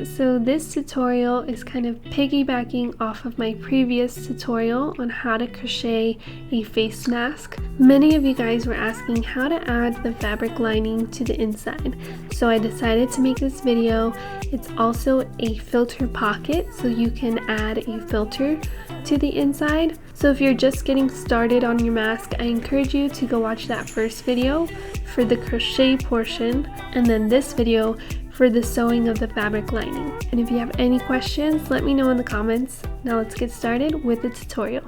So this tutorial is kind of piggybacking off of my previous tutorial on how to crochet a face mask. Many of you guys were asking how to add the fabric lining to the inside, so I decided to make this video. It's also a filter pocket, so you can add a filter to the inside. So if you're just getting started on your mask, I encourage you to go watch that first video for the crochet portion, and then this video for the sewing of the fabric lining. And if you have any questions, let me know in the comments. Now let's get started with the tutorial.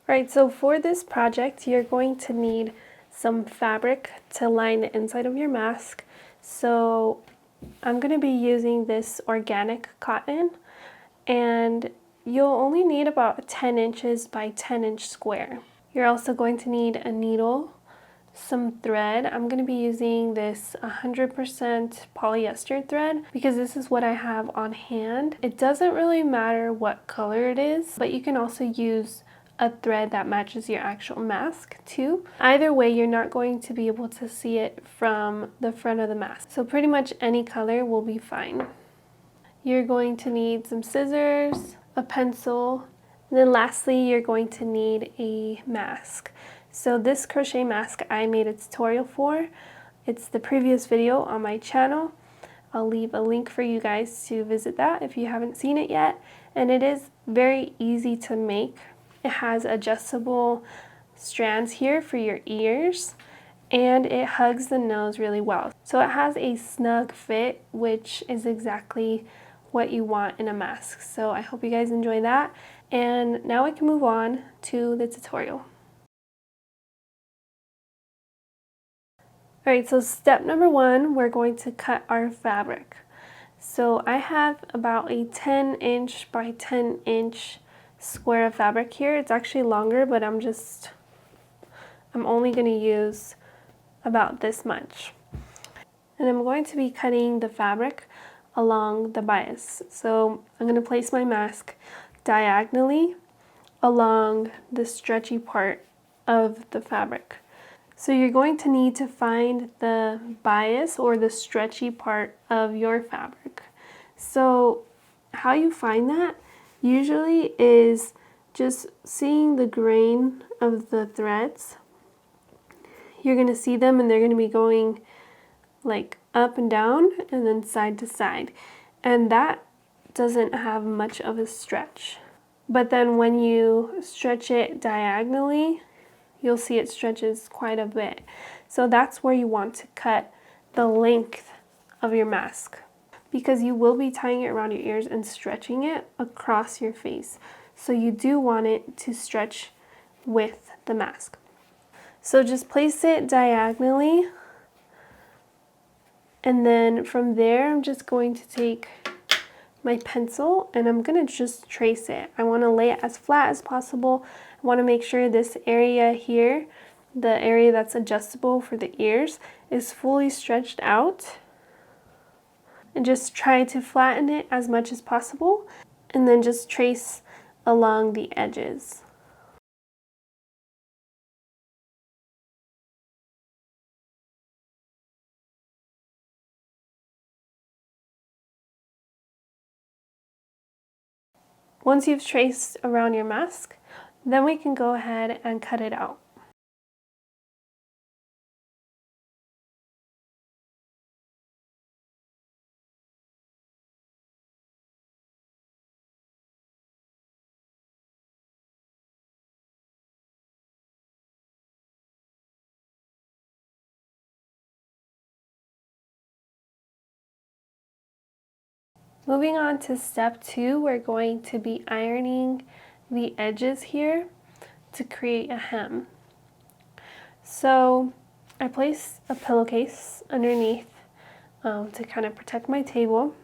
Alright, so for this project, you're going to need some fabric to line the inside of your mask. So I'm going to be using this organic cotton, and you'll only need about 10 inches by 10 inch square. You're also going to need a needle, some thread. I'm going to be using this 100% polyester thread because this is what I have on hand. It doesn't really matter what color it is, but you can also use a thread that matches your actual mask too. Either way, you're not going to be able to see it from the front of the mask. So pretty much any color will be fine. You're going to need some scissors, a pencil, and then lastly, you're going to need a mask. So this crochet mask I made a tutorial for. It's the previous video on my channel. I'll leave a link for you guys to visit that if you haven't seen it yet. And it is very easy to make. It has adjustable strands here for your ears, and it hugs the nose really well. So it has a snug fit, which is exactly what you want in a mask. So I hope you guys enjoy that. And now we can move on to the tutorial. Alright, so step number one, we're going to cut our fabric. So I have about a 10 inch by 10 inch square of fabric here. It's actually longer, but I'm only going to use about this much. And I'm going to be cutting the fabric along the bias. So I'm going to place my mask diagonally along the stretchy part of the fabric. So you're going to need to find the bias or the stretchy part of your fabric. So how you find that usually is just seeing the grain of the threads. You're going to see them and they're going to be going like up and down and then side to side. And that doesn't have much of a stretch. But then when you stretch it diagonally, you'll see it stretches quite a bit. So that's where you want to cut the length of your mask, because you will be tying it around your ears and stretching it across your face. So you do want it to stretch with the mask. So just place it diagonally, and then from there I'm just going to take my pencil and I'm going to just trace it. I want to lay it as flat as possible. I want to make sure this area here, the area that's adjustable for the ears, is fully stretched out. And just try to flatten it as much as possible, and then just trace along the edges. Once you've traced around your mask, then we can go ahead and cut it out. Moving on to step two, we're going to be ironing the edges here to create a hem. So I place a pillowcase underneath to kind of protect my table.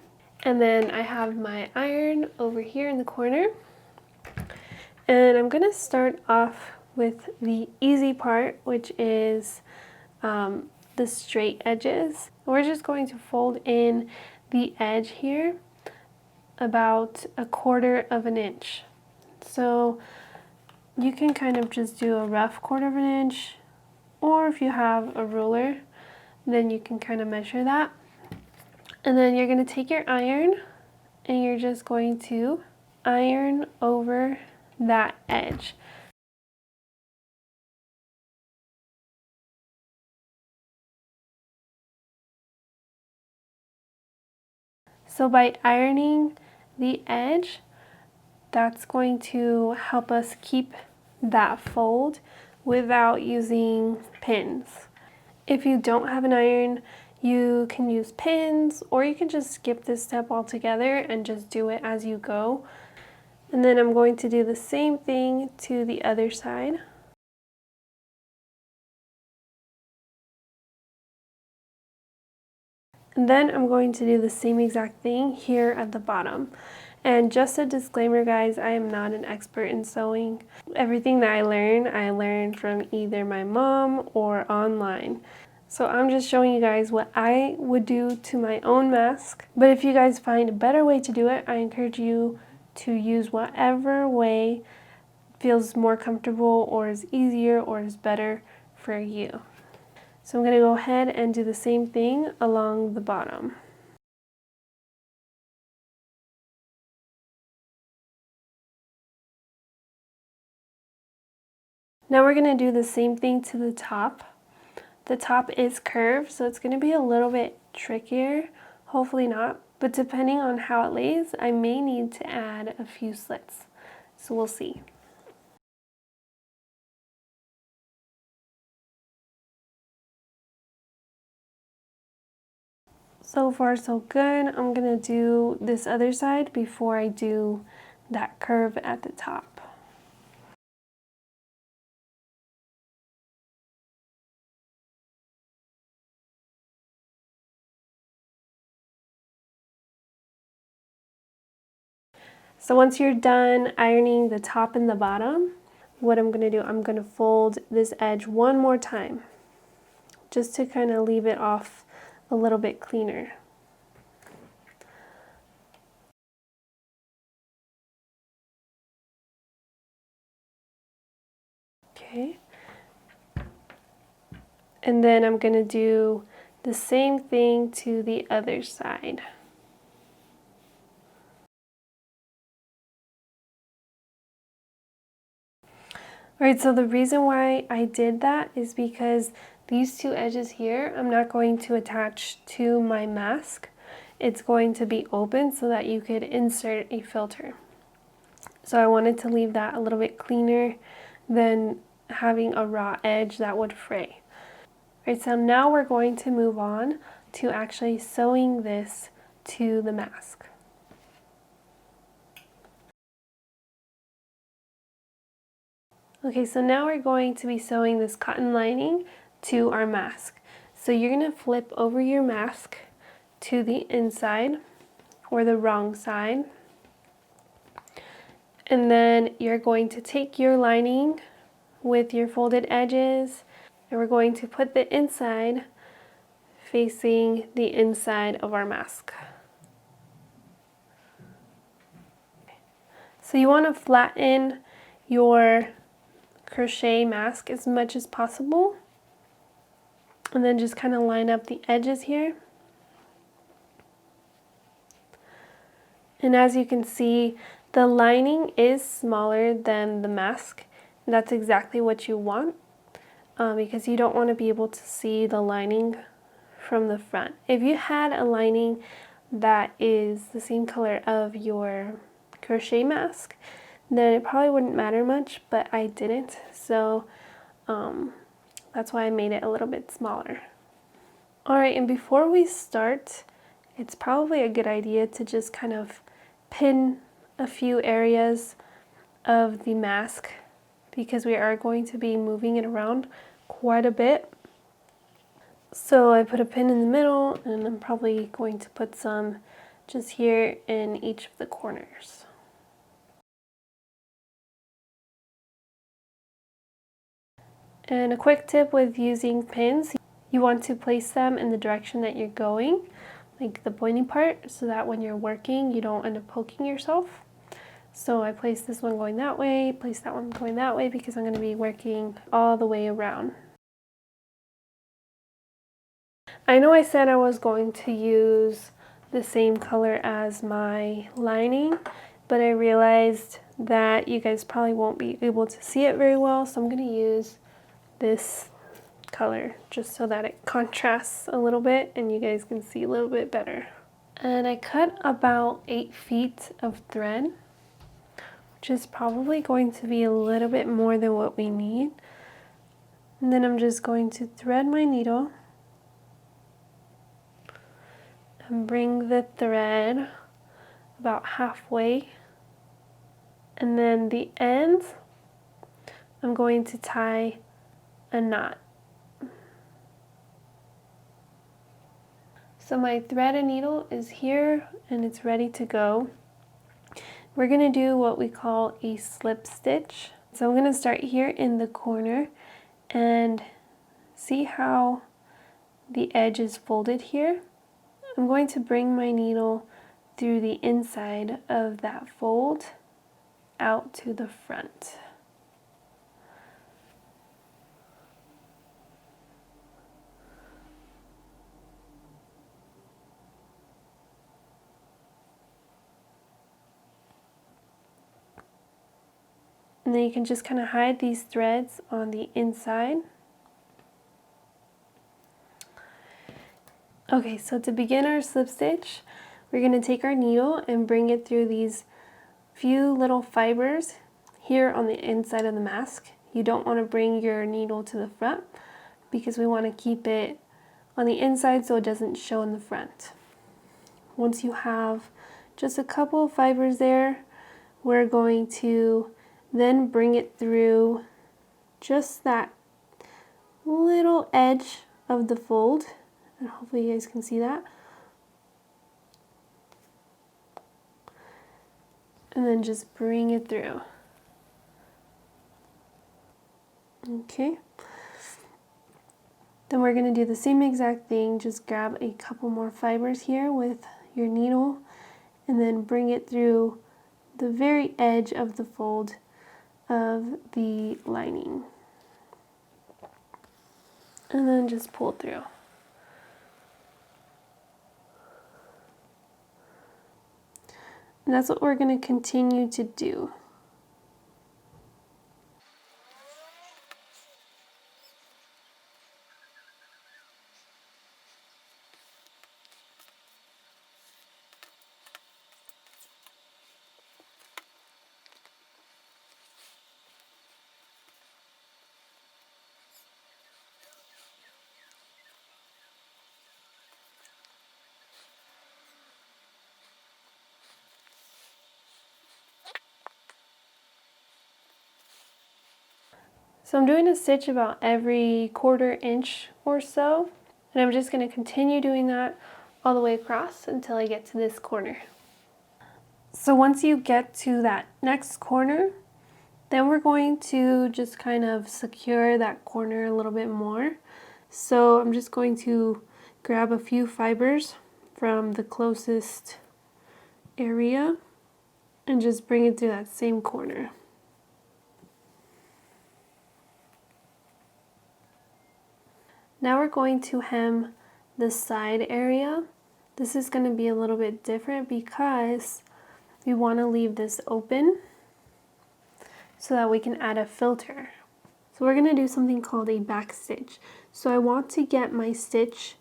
And then I have my iron over here in the corner. And I'm going to start off with the easy part, which is the straight edges. We're just going to fold in the edge here about 1/4 of an inch. So you can kind of just do a rough 1/4 of an inch, or if you have a ruler, then you can kind of measure that. And then you're going to take your iron and you're just going to iron over that edge. So by ironing the edge, that's going to help us keep that fold without using pins. If you don't have an iron, you can use pins, or you can just skip this step altogether and just do it as you go. And then I'm going to do the same thing to the other side. And then I'm going to do the same exact thing here at the bottom. And just a disclaimer, guys, I am not an expert in sewing. Everything that I learn from either my mom or online. So I'm just showing you guys what I would do to my own mask. But if you guys find a better way to do it, I encourage you to use whatever way feels more comfortable or is easier or is better for you. So I'm going to go ahead and do the same thing along the bottom. Now we're going to do the same thing to the top. The top is curved, so it's going to be a little bit trickier, hopefully not, but depending on how it lays, I may need to add a few slits, so we'll see. So far so good. I'm going to do this other side before I do that curve at the top. So once you're done ironing the top and the bottom, what I'm going to do, I'm going to fold this edge one more time just to kind of leave it off a little bit cleaner. Okay. And then I'm going to do the same thing to the other side. Alright, so the reason why I did that is because these two edges here, I'm not going to attach to my mask. It's going to be open so that you could insert a filter. So I wanted to leave that a little bit cleaner than having a raw edge that would fray. Alright, so now we're going to move on to actually sewing this to the mask. Okay, so now we're going to be sewing this cotton lining to our mask. So you're going to flip over your mask to the inside or the wrong side. And then you're going to take your lining with your folded edges and we're going to put the inside facing the inside of our mask. So you want to flatten your crochet mask as much as possible and then just kind of line up the edges here. And as you can see, the lining is smaller than the mask. And that's exactly what you want because you don't want to be able to see the lining from the front. If you had a lining that is the same color of your crochet mask, then it probably wouldn't matter much, but I didn't, so that's why I made it a little bit smaller. Alright, and before we start, it's probably a good idea to just kind of pin a few areas of the mask because we are going to be moving it around quite a bit. So I put a pin in the middle and I'm probably going to put some just here in each of the corners. And a quick tip with using pins, you want to place them in the direction that you're going, like the pointy part, so that when you're working you don't end up poking yourself. So I place this one going that way, place that one going that way because I'm going to be working all the way around. I know I said I was going to use the same color as my lining, but I realized that you guys probably won't be able to see it very well, so I'm going to use this color just so that it contrasts a little bit and you guys can see a little bit better. And I cut about 8 feet of thread, which is probably going to be a little bit more than what we need. And then I'm just going to thread my needle and bring the thread about halfway. And then the end, I'm going to tie a knot. So my thread and needle is here and it's ready to go. We're going to do what we call a slip stitch. So I'm going to start here in the corner and see how the edge is folded here. I'm going to bring my needle through the inside of that fold out to the front. And then you can just kind of hide these threads on the inside. Okay, so to begin our slip stitch, we're going to take our needle and bring it through these few little fibers here on the inside of the mask. You don't want to bring your needle to the front because we want to keep it on the inside so it doesn't show in the front. Once you have just a couple of fibers there, we're going to then bring it through just that little edge of the fold, and hopefully you guys can see that. And then just bring it through. Okay. Then we're going to do the same exact thing, just grab a couple more fibers here with your needle and then bring it through the very edge of the fold of the lining. And then just pull through. And that's what we're going to continue to do. So I'm doing a stitch about every 1/4 inch or so, and I'm just going to continue doing that all the way across until I get to this corner. So once you get to that next corner, then we're going to just kind of secure that corner a little bit more. So I'm just going to grab a few fibers from the closest area and just bring it through that same corner. Now we're going to hem the side area. This is going to be a little bit different because we want to leave this open so that we can add a filter. So we're going to do something called a back stitch. So I want to get my stitch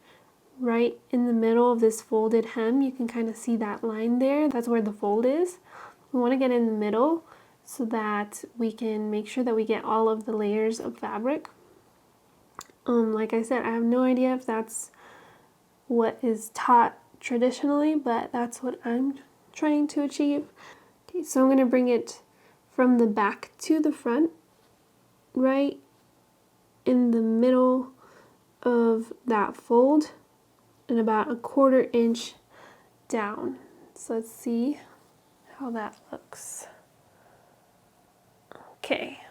right in the middle of this folded hem. You can kind of see that line there. That's where the fold is. We want to get in the middle so that we can make sure that we get all of the layers of fabric. Like I said, I have no idea if that's what is taught traditionally, but that's what I'm trying to achieve. Okay, so I'm going to bring it from the back to the front, right in the middle of that fold, and about a 1/4 inch down. So let's see how that looks. Okay.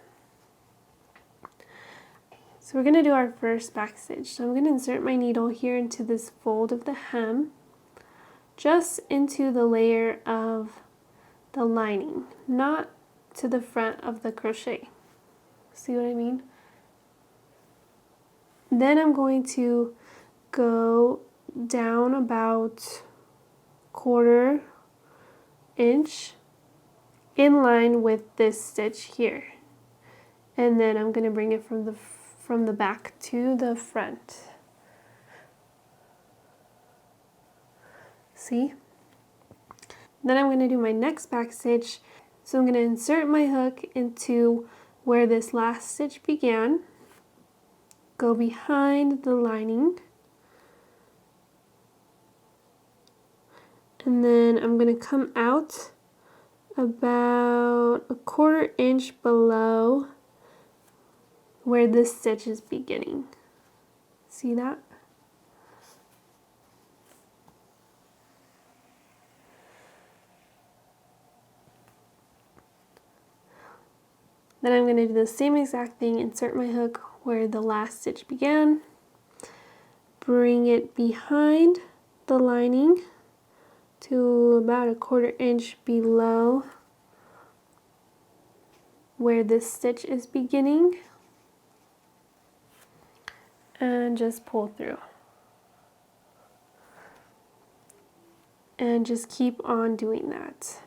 So we're going to do our first back stitch. So I'm going to insert my needle here into this fold of the hem, just into the layer of the lining, not to the front of the crochet. See what I mean? Then I'm going to go down about 1/4 inch in line with this stitch here. And then I'm going to bring it from the back to the front. See? Then I'm going to do my next back stitch. So I'm going to insert my hook into where this last stitch began, go behind the lining, and then I'm going to come out about 1/4 inch below where this stitch is beginning. See that? Then I'm going to do the same exact thing, insert my hook where the last stitch began, bring it behind the lining to about 1/4 inch below where this stitch is beginning, and just pull through. And just keep on doing that.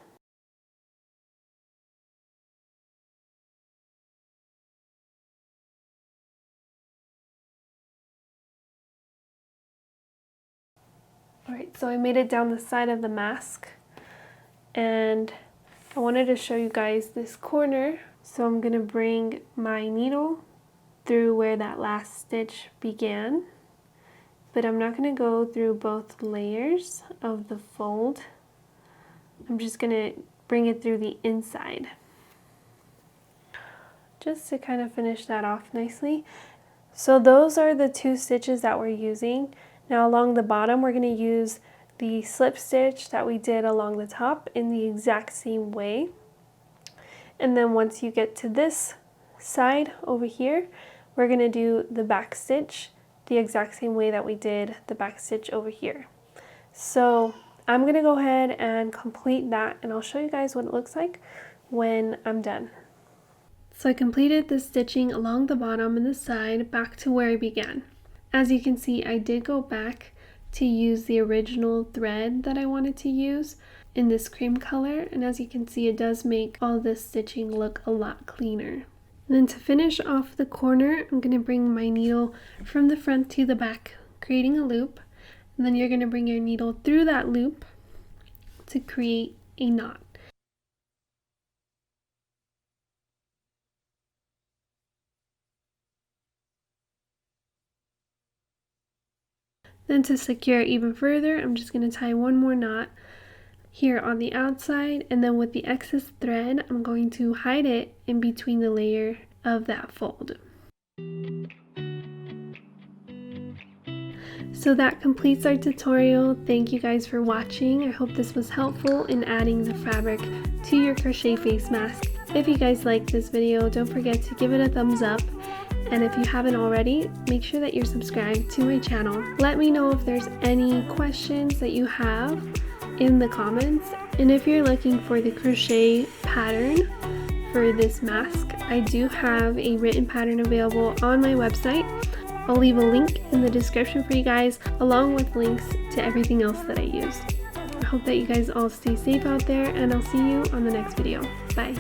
Alright, so I made it down the side of the mask, and I wanted to show you guys this corner. So I'm going to bring my needle through where that last stitch began, but I'm not going to go through both layers of the fold. I'm just going to bring it through the inside, just to kind of finish that off nicely. So those are the 2 stitches that we're using. Now along the bottom, we're going to use the slip stitch that we did along the top in the exact same way. And then once you get to this side over here, we're going to do the back stitch the exact same way that we did the back stitch over here. So I'm going to go ahead and complete that, and I'll show you guys what it looks like when I'm done. So I completed the stitching along the bottom and the side back to where I began. As you can see, I did go back to use the original thread that I wanted to use in this cream color, and as you can see, it does make all this stitching look a lot cleaner. And then to finish off the corner, I'm going to bring my needle from the front to the back, creating a loop, and then you're going to bring your needle through that loop to create a knot. Then to secure it even further, I'm just going to tie one more knot here on the outside, and then with the excess thread, I'm going to hide it in between the layer of that fold. So that completes our tutorial. Thank you guys for watching. I hope this was helpful in adding the fabric to your crochet face mask. If you guys liked this video, don't forget to give it a thumbs up. And if you haven't already, make sure that you're subscribed to my channel. Let me know if there's any questions that you have in the comments. And if you're looking for the crochet pattern for this mask, I do have a written pattern available on my website. I'll leave a link in the description for you guys, along with links to everything else that I used. I hope that you guys all stay safe out there, and I'll see you on the next video. Bye.